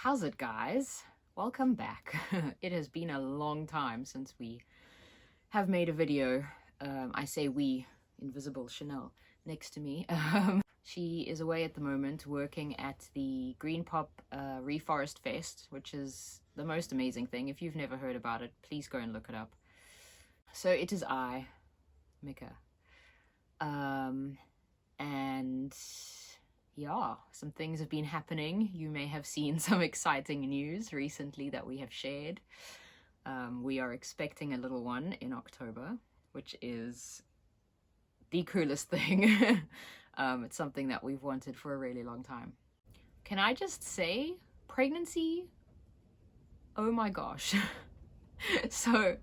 How's it, guys? Welcome back. It has been a long time since we have made a video. I say we, invisible Chanel next to me. She is away at the moment working at the Green Pop Reforest Fest, which is the most amazing thing. If you've never heard about it, please go and look it up. So it is I, Mika. And yeah, some things have been happening. You may have seen some exciting news recently that we have shared. We are expecting a little one in October, which is the coolest thing. It's something that we've wanted for a really long time. Can I just say, pregnancy, oh my gosh. So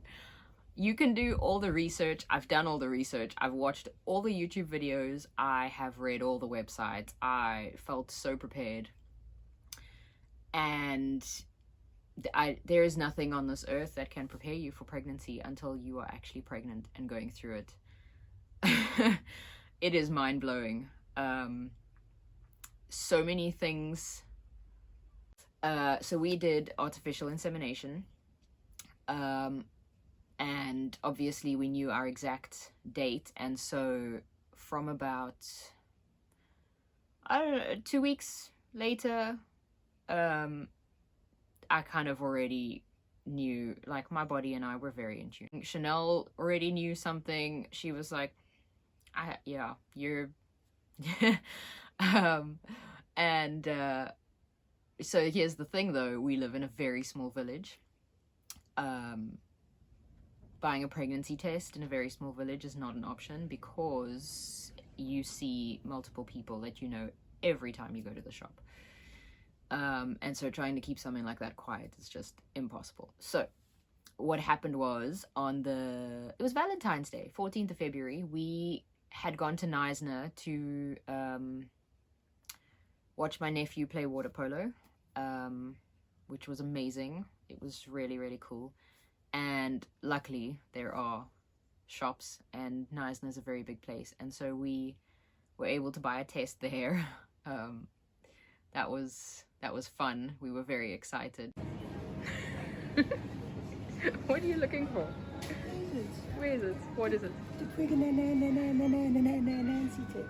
you can do all the research. I've done all the research. I've watched all the YouTube videos. I have read all the websites. I felt so prepared. And there is nothing on this earth that can prepare you for pregnancy until you are actually pregnant and going through it. It is mind-blowing. So many things. So we did artificial insemination. And obviously we knew our exact date, and so from about, I don't know, 2 weeks later, I kind of already knew, like, my body and I were very in tune. Chanel already knew something. She was like, yeah, you're so here's the thing though, we live in a very small village. Buying a pregnancy test in a very small village is not an option because you see multiple people that you know every time you go to the shop. And so trying to keep something like that quiet is just impossible. So what happened was it was Valentine's Day, 14th of February. We had gone to Knysna to watch my nephew play water polo, which was amazing. It was really, really cool. And luckily there are shops, and Knysna is a very big place, and so we were able to buy a test there. That was fun. We were very excited. What are you looking for? Where is it? What is it? The pregnancy test.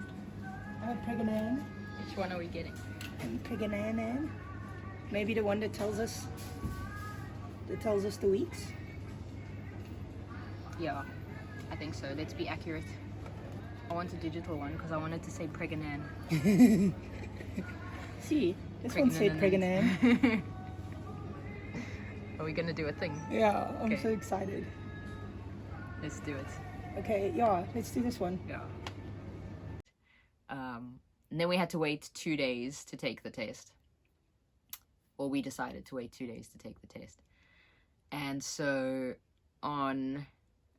I'm pregnant. Which one are we getting? I'm pregnant. Maybe the one that tells us the weeks. Yeah, I think so. Let's be accurate. I want a digital one because I wanted to say pregnant. See, this one said pregnant. Are we gonna do a thing? Yeah, I'm Okay. so excited. Let's do it. Okay, yeah, let's do this one. Yeah. And then we had to wait 2 days to take the test. Well, we decided to wait 2 days to take the test. And so on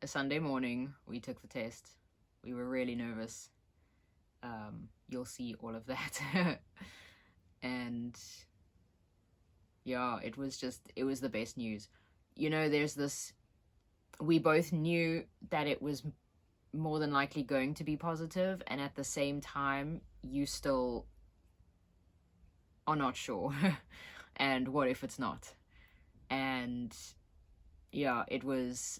a Sunday morning, we took the test. We were really nervous. You'll see all of that. And yeah, it was the best news. You know, we both knew that it was more than likely going to be positive, and at the same time, you still are not sure. And what if it's not? And yeah, it was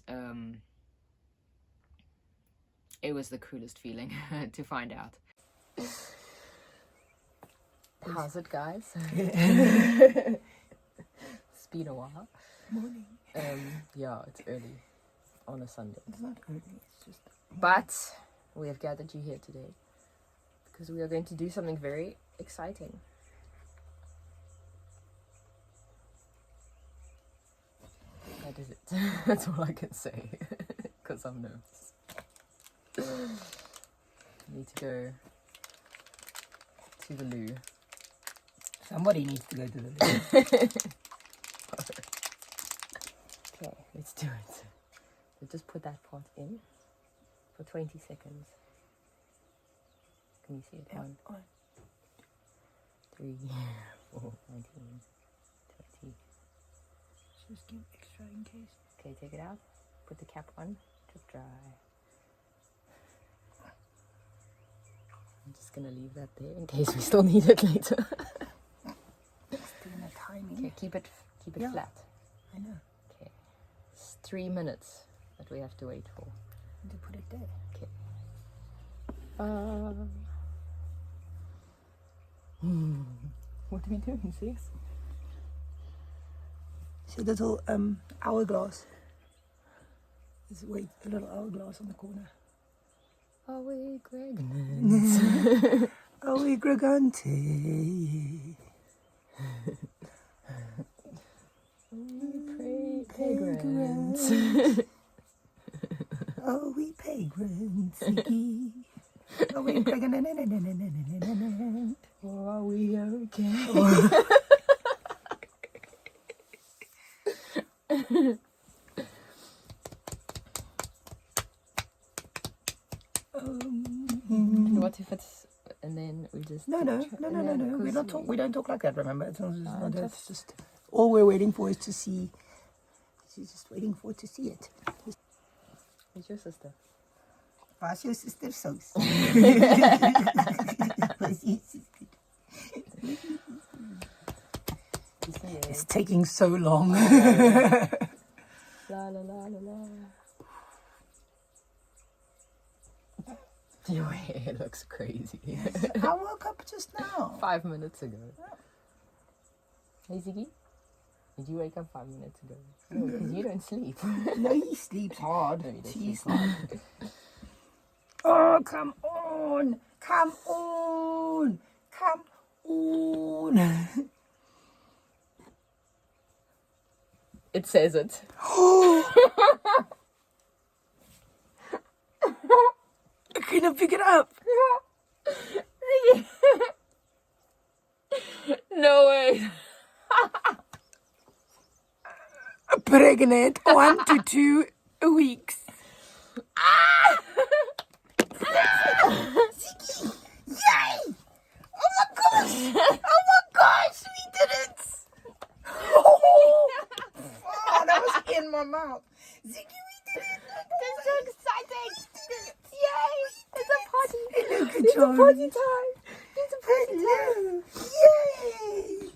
the coolest feeling to find out. How's it, guys? It's been a while. Morning. Yeah, it's early on a Sunday. It's not early, it's just... But we have gathered you here today because we are going to do something very exciting. That is it. That's all I can say because I'm nervous. I need to go to the loo. Somebody needs to go to the loo. Okay, let's do it. So just put that part in for 20 seconds. Can you see it? Yeah, 1, on. 3, 4, 19, 20. Just give extra in case. Okay, take it out. Put the cap on. Drip dry. I'm just gonna leave that there in case we still need it later. Just doing a timing. Okay, keep it Yeah. flat. I know. Okay. It's 3 minutes that we have to wait for. To put it there. Okay. What are we doing, sis? See a little hourglass. There's a little hourglass on the corner. Are we pregnant? Are we gregante? Pagrants. Are we pagrants? Ziggy? Are we pregnant? Or are we okay? What if it's, and then we just No. because We don't talk like that. Remember, it's not. just- It's just all we're waiting for is to see. She's just waiting for to see it. Who's your sister? Pass your sister sauce. It's taking so long. La la la la la. Your hair looks crazy. I woke up just now. 5 minutes ago. Hey Ziggy, did you wake up 5 minutes ago? No, because you don't sleep. No, he sleeps hard. No, you don't He's sleep. Oh, come on. Come on. Come on. It says it. Can I pick it up? No way. Pregnant 1 to 2 weeks. Ziggy! Yay! Oh my gosh! Oh my gosh! We did it! Oh, that was in my mouth. Ziggy, we did it! That's so exciting. Yay! It's a party. Hello, good It's a job. party time. It's a party time. Hello! Yay!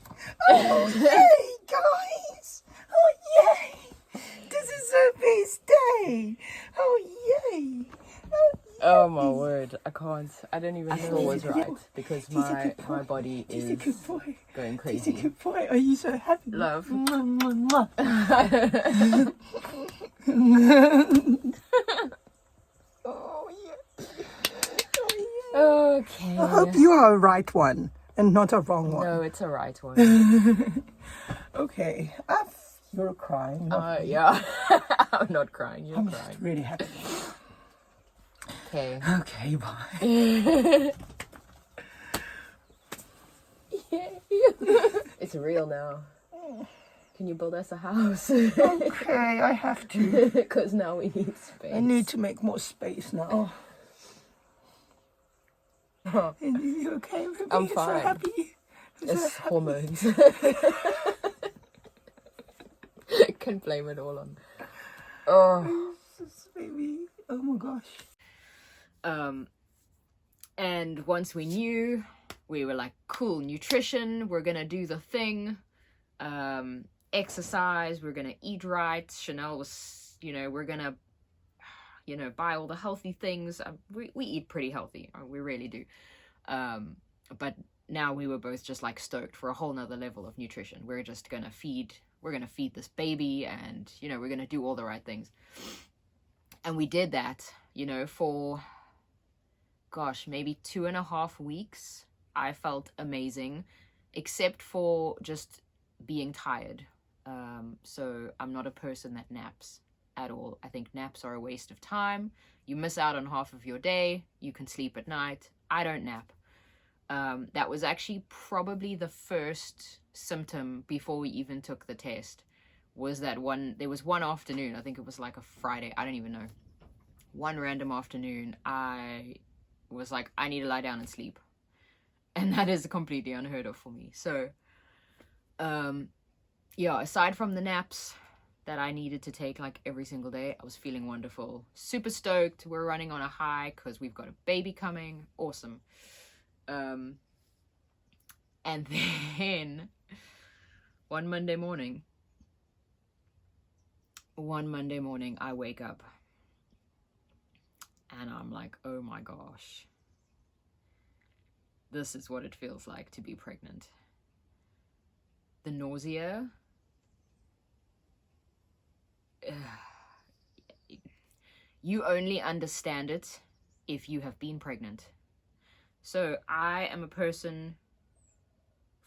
Oh, yay, guys! Oh, yay! This is our best day! Oh, yay! Oh, Oh my word, I can't. I don't even know he's what's a- right because he's a my good boy. body he's a is good boy. going He's a crazy. good boy. Are you so happy? Love. Mwah, mwah, mwah. Oh, yeah. Oh, Okay. yeah. I hope you are a right one and not a wrong one. No, it's a right one. Okay. You're crying. Yeah. I'm not crying. You're I'm crying. just really happy. Okay. Okay, bye. It's real now. Can you build us a house? Okay, I have to. Because now we need space. I need to make more space now. Are you okay with me? I'm You're fine. So happy. You're so It's happy. hormones. Can blame it all on. Oh. Just baby. Oh my gosh. And once we knew, we were like, cool, nutrition, we're gonna do the thing. Exercise, we're gonna eat right. Chanel was, we're gonna, buy all the healthy things. We eat pretty healthy, we really do. But now we were both just like stoked for a whole nother level of nutrition. We're just gonna feed this baby, and we're gonna do all the right things. And we did that, for gosh, maybe 2.5 weeks. I felt amazing, except for just being tired. So I'm not a person that naps at all. I think naps are a waste of time. You miss out on half of your day. You can sleep at night. I don't nap. That was actually probably the first symptom before we even took the test. There was one afternoon, I think it was like a Friday, I don't even know. One random afternoon, I was like, I need to lie down and sleep. And that is completely unheard of for me. So, aside from the naps that I needed to take like every single day, I was feeling wonderful. Super stoked. We're running on a high because we've got a baby coming. Awesome. And then one Monday morning, I wake up and I'm like, oh my gosh, this is what it feels like to be pregnant. The nausea, you only understand it if you have been pregnant. So I am a person,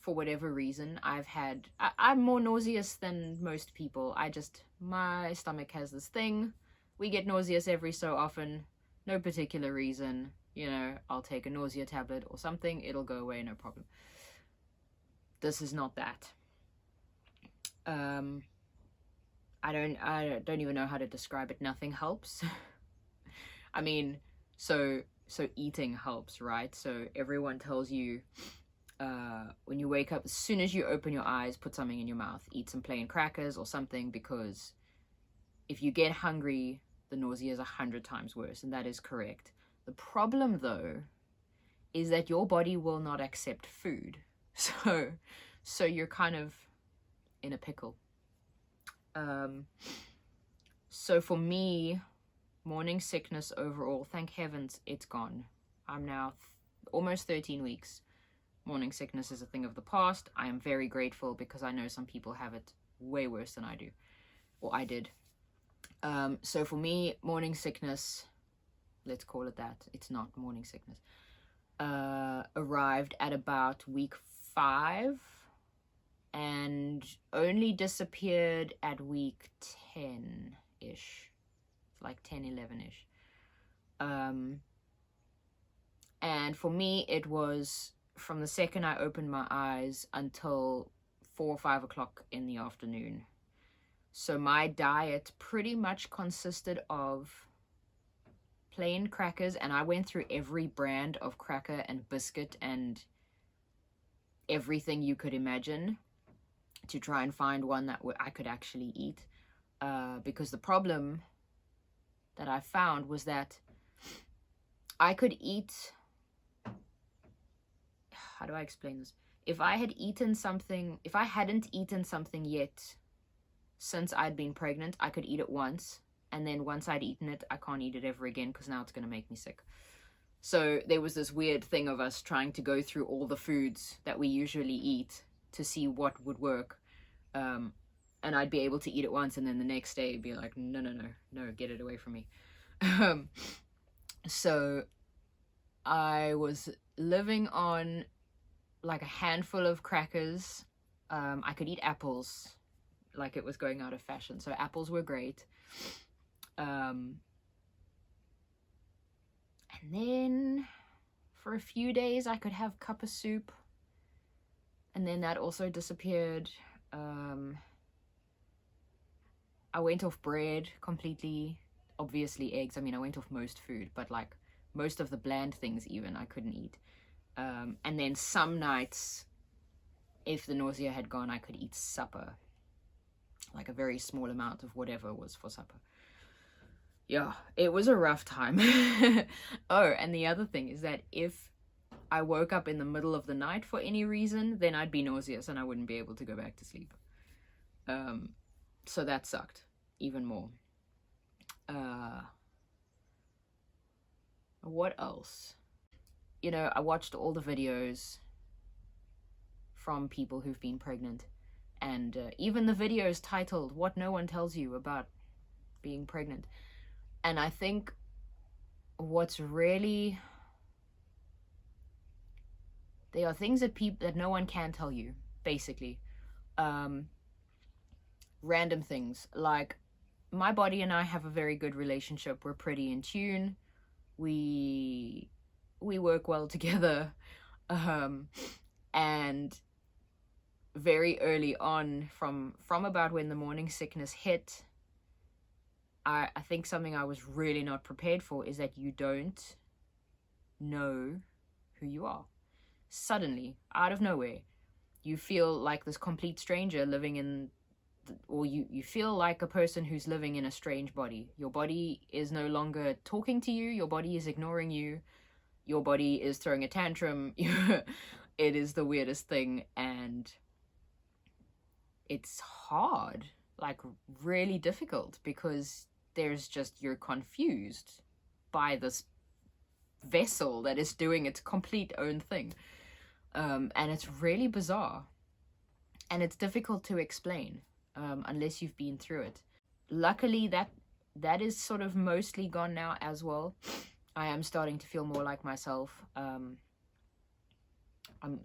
for whatever reason, I'm more nauseous than most people. My stomach has this thing. We get nauseous every so often, no particular reason. You know, I'll take a nausea tablet or something, it'll go away, no problem. This is not that. I don't even know how to describe it. Nothing helps. I mean, so eating helps, right? So everyone tells you, when you wake up, as soon as you open your eyes, put something in your mouth, eat some plain crackers or something, because if you get hungry, the nausea is 100 times worse, and that is correct. The problem, though, is that your body will not accept food. So you're kind of in a pickle. So for me, morning sickness overall, thank heavens, it's gone. I'm now almost 13 weeks. Morning sickness is a thing of the past. I am very grateful because I know some people have it way worse than I do, or I did. So for me, morning sickness, let's call it that, it's not morning sickness, arrived at about week 5 and only disappeared at week 10-ish, like 10, 11-ish. And for me, it was from the second I opened my eyes until 4 or 5 o'clock in the afternoon. So my diet pretty much consisted of plain crackers, and I went through every brand of cracker and biscuit and everything you could imagine to try and find one that I could actually eat. Because the problem that I found was that I could eat... How do I explain this? If I hadn't eaten something yet since I'd been pregnant, I could eat it once. And then once I'd eaten it, I can't eat it ever again because now it's going to make me sick. So there was this weird thing of us trying to go through all the foods that we usually eat to see what would work. And I'd be able to eat it once, and then the next day be like, no, get it away from me. So I was living on like a handful of crackers. I could eat apples like it was going out of fashion. So apples were great. And then for a few days I could have cup of soup, and then that also disappeared. I went off bread completely. Obviously eggs. I mean, I went off most food, but like most of the bland things even I couldn't eat. And then some nights, if the nausea had gone, I could eat supper, like a very small amount of whatever was for supper. Yeah, it was a rough time. Oh, and the other thing is that if I woke up in the middle of the night for any reason, then I'd be nauseous and I wouldn't be able to go back to sleep. So that sucked even more. What else? You know, I watched all the videos from people who've been pregnant, and even the videos titled "What No One Tells You About Being Pregnant." And I think what's really... They are things that no one can tell you, basically. Random things, like my body and I have a very good relationship. We're pretty in tune. We work well together. And very early on, from about when the morning sickness hit, I think something I was really not prepared for is that you don't know who you are. Suddenly, out of nowhere, you feel like this complete stranger living in, or you feel like a person who's living in a strange body. Your body is no longer talking to you. Your body is ignoring you. Your body is throwing a tantrum. It is the weirdest thing. And it's hard, like really difficult, because you're confused by this vessel that is doing its complete own thing. And it's really bizarre. And it's difficult to explain unless you've been through it. Luckily, that is sort of mostly gone now as well. I am starting to feel more like myself. I'm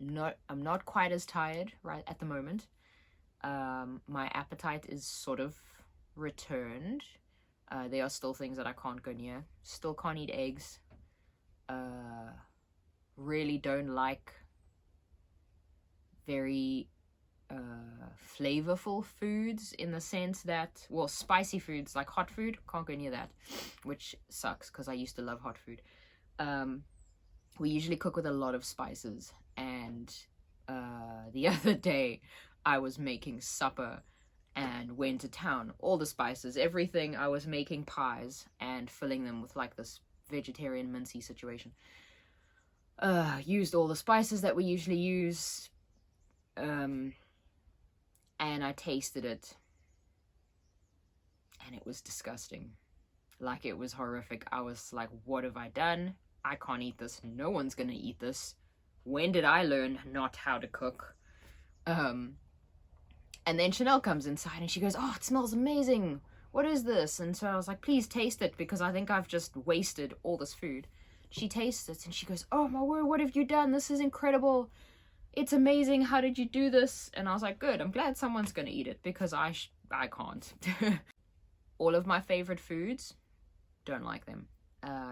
not quite as tired right at the moment. My appetite is sort of returned. There are still things that I can't go near. Still can't eat eggs. Really don't like very flavorful foods, in the sense that, well, spicy foods like hot food, can't go near that, which sucks because I used to love hot food. We usually cook with a lot of spices, and the other day I was making supper and went to town. All the spices, everything. I was making pies and filling them with like this vegetarian mincy situation. Used all the spices that we usually use. And I tasted it, and it was disgusting. Like, it was horrific. I was like, what have I done? I can't eat this. No one's gonna eat this. When did I learn not how to cook? And then Chanel comes inside and she goes, oh, it smells amazing. What is this? And so I was like, please taste it, because I think I've just wasted all this food. She tastes it and she goes, oh my word, what have you done? This is incredible. It's amazing. How did you do this? And I was like, good. I'm glad someone's going to eat it, because I can't. All of my favorite foods, don't like them.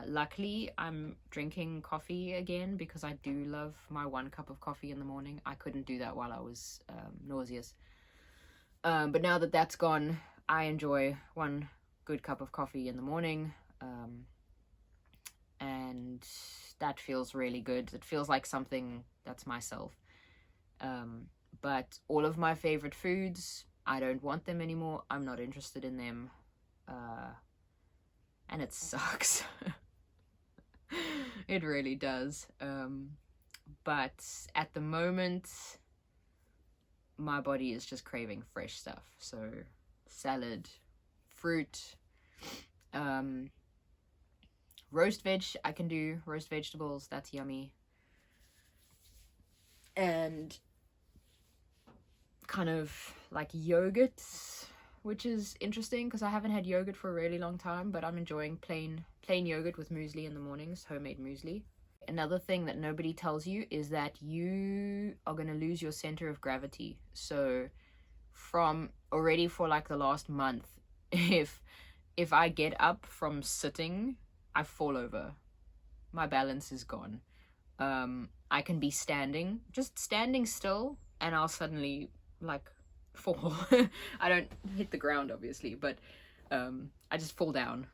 Luckily, I'm drinking coffee again, because I do love my 1 cup of coffee in the morning. I couldn't do that while I was nauseous. But now that that's gone, I enjoy 1 good cup of coffee in the morning. And that feels really good. It feels like something that's myself. But all of my favorite foods, I don't want them anymore. I'm not interested in them. And it sucks. It really does. But at the moment, my body is just craving fresh stuff. So salad, fruit, roast veg. I can do roast vegetables. That's yummy. And kind of like yogurt, which is interesting because I haven't had yogurt for a really long time, but I'm enjoying plain yogurt with muesli in the mornings, homemade muesli. Another thing that nobody tells you is that you are going to lose your center of gravity. So from already for like the last month, if I get up from sitting, I fall over. My balance is gone. I can be just standing still, and I'll suddenly like fall. I don't hit the ground obviously, but I just fall down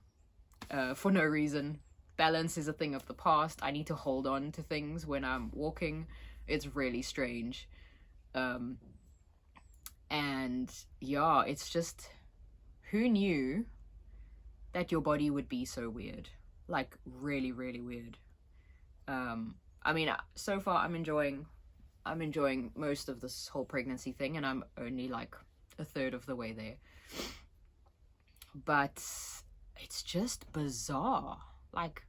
for no reason. Balance is a thing of the past. I need to hold on to things when I'm walking. It's really strange. And yeah, it's just, who knew that your body would be so weird? Like really, really weird. I mean, so far I'm enjoying most of this whole pregnancy thing, and I'm only like a third of the way there. But it's just bizarre. Like,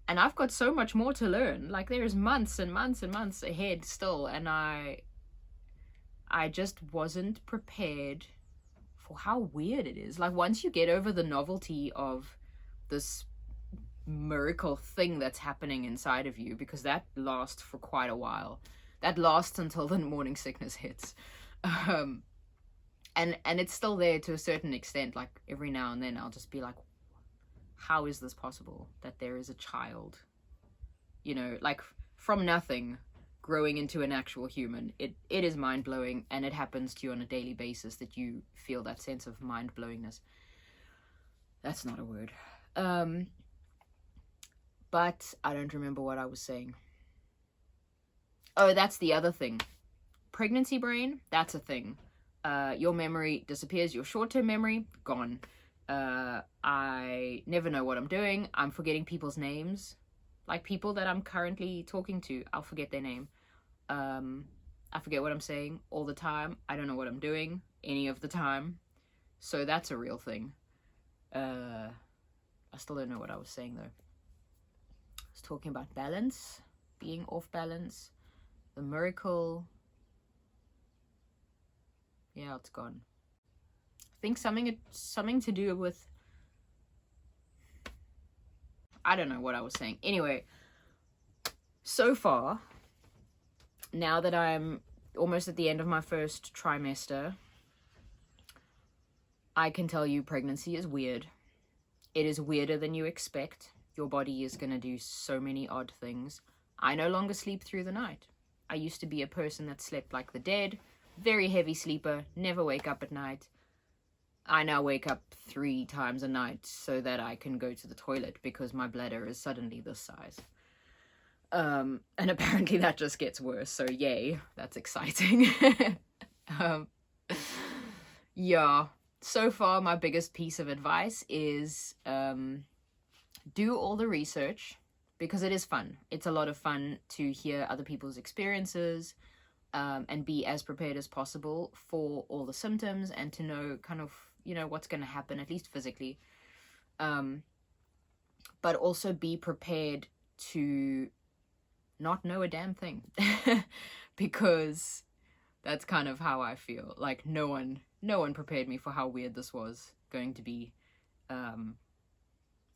and I've got so much more to learn. Like, there's months and months and months ahead still, and I just wasn't prepared for how weird it is. Like, once you get over the novelty of this miracle thing that's happening inside of you, because that lasts for quite a while. That lasts until the morning sickness hits. And it's still there to a certain extent. Like, every now and then I'll just be like, how is this possible that there is a child, you know, like from nothing growing into an actual human? It is mind-blowing, and it happens to you on a daily basis that you feel that sense of mind-blowingness. That's not a word. But I don't remember what I was saying. Oh, that's the other thing. Pregnancy brain, that's a thing. Your memory disappears. Your short-term memory, gone. I never know what I'm doing. I'm forgetting people's names. Like, people that I'm currently talking to, I'll forget their name. I forget what I'm saying all the time. I don't know what I'm doing any of the time. So that's a real thing. I still don't know what I was saying though. I was talking about balance, being off balance, the miracle. Yeah, it's gone. I think something to do with, I don't know what I was saying. Anyway, so far, now that I'm almost at the end of my first trimester, I can tell you pregnancy is weird. It is weirder than you expect. Your body is going to do so many odd things. I no longer sleep through the night. I used to be a person that slept like the dead, very heavy sleeper, never wake up at night. I now wake up 3 times a night so that I can go to the toilet because my bladder is suddenly this size. And apparently that just gets worse, so yay, that's exciting. Yeah, so far my biggest piece of advice is do all the research, because it is fun. It's a lot of fun to hear other people's experiences, and be as prepared as possible for all the symptoms and to know kind of, you know, what's going to happen, at least physically. But also be prepared to not know a damn thing, because that's kind of how I feel. Like no one prepared me for how weird this was going to be.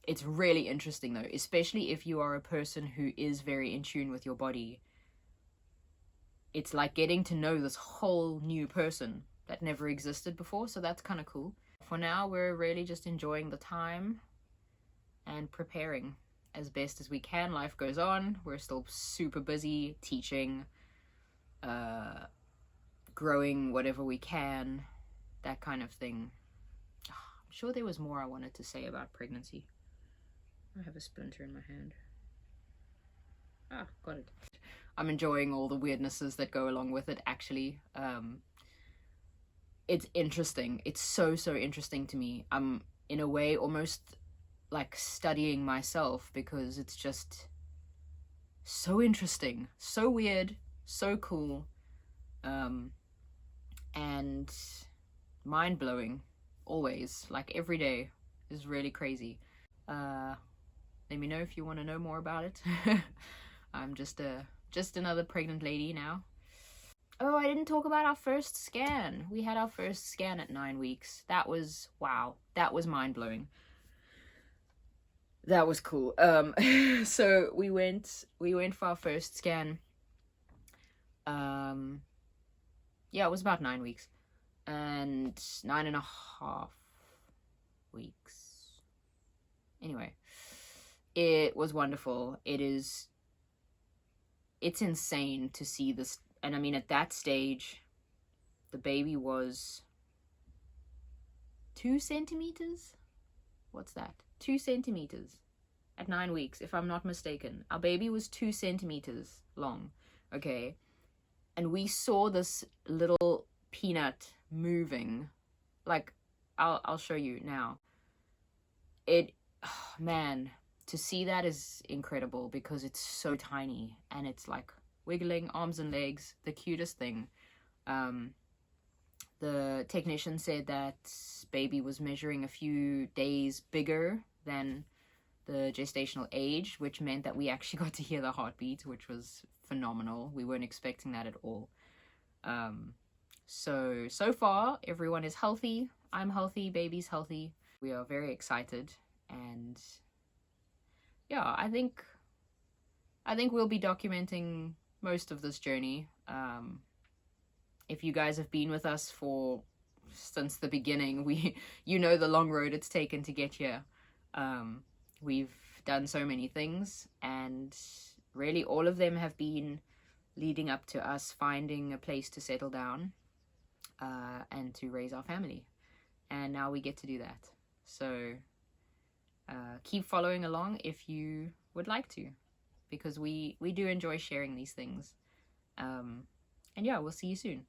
It's really interesting though, especially if you are a person who is very in tune with your body. It's like getting to know this whole new person that never existed before, so that's kind of cool. For now, we're really just enjoying the time and preparing as best as we can. Life goes on. We're still super busy teaching, growing whatever we can, that kind of thing. I'm sure there was more I wanted to say about pregnancy. I have a splinter in my hand. Ah, got it. I'm enjoying all the weirdnesses that go along with it, actually. It's interesting. It's so interesting to me. I'm, in a way, almost like studying myself, because it's just so interesting, so weird, so cool, and mind-blowing, always. Like, every day is really crazy. Let me know if you want to know more about it. I'm just another pregnant lady now. Oh, I didn't talk about our first scan. We had our first scan at 9 weeks. That was, wow, that was mind-blowing. That was cool. So we went for our first scan. Yeah, it was about 9 weeks. And 9.5 weeks. Anyway, it was wonderful. It's insane to see this. And I mean, at that stage, the baby was 2 centimeters? What's that? 2 centimeters at 9 weeks, if I'm not mistaken. Our baby was 2 centimeters long, okay? And we saw this little peanut moving. Like, I'll show you now. Man, to see that is incredible, because it's so tiny and it's like wiggling arms and legs, the cutest thing. The technician said that baby was measuring a few days bigger than the gestational age, which meant that we actually got to hear the heartbeat, which was phenomenal. We weren't expecting that at all. So far, everyone is healthy. I'm healthy, baby's healthy. We are very excited, and yeah, I think we'll be documenting most of this journey. If you guys have been with us since the beginning, you know the long road it's taken to get here. We've done so many things, and really all of them have been leading up to us finding a place to settle down, and to raise our family. And now we get to do that. So keep following along if you would like to, because we do enjoy sharing these things. And yeah, we'll see you soon.